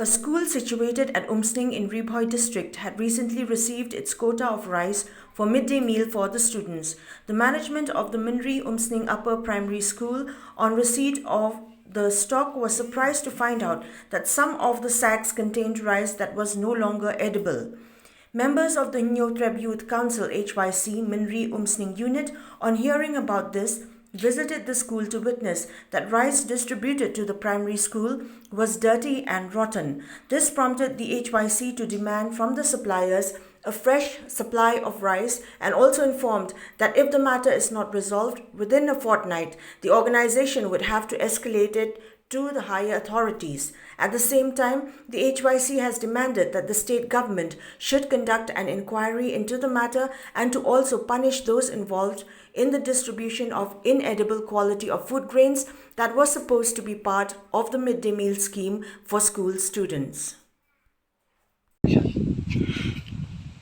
A school situated at Umsning in Ribhoi district had recently received its quota of rice for midday meal for the students. The management of the Minri Umsning Upper Primary School, on receipt of the stock, was surprised to find out that some of the sacks contained rice that was no longer edible. Members of the Nyotreb Youth Council HYC Minri Umsning unit, on hearing about this, visited the school to witness that rice distributed to the primary school was dirty and rotten. This prompted the HYC to demand from the suppliers a fresh supply of rice and also informed that if the matter is not resolved within a fortnight, the organization would have to escalate it to the higher authorities. At the same time, the HYC has demanded that the state government should conduct an inquiry into the matter and to also punish those involved in the distribution of inedible quality of food grains that was supposed to be part of the midday meal scheme for school students.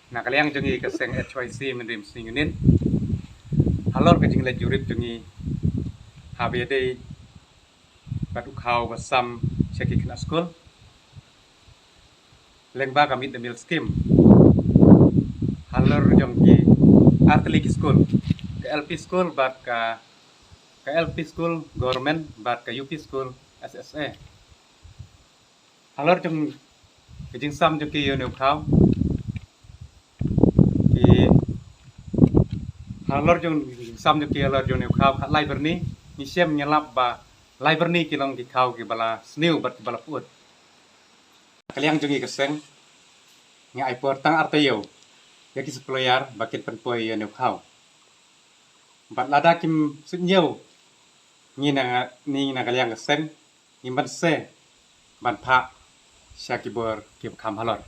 Nakaliang jungi kaseng HYC menrim singunin. Halor kajing la jurip jungi habiyade batu kau basam syaki kena school. Lengba kami the meal scheme. Halor jungi artlik school. Ke LP school bat ke LP school government bat ke UP school SSA. Halor jung kajing sam jungi yunuk kau. Halor jung sam jung halor jung new khao khat library ni sem nyalap ba library kilong ki khao ki bala snew bat bala put kaliang jungi keseng ngai portang artayo yaki supplier bakit penpoi new khao bat lada kim sunyeu ni na kaliang keseng ni ban se ban pha syakibor ki kham halor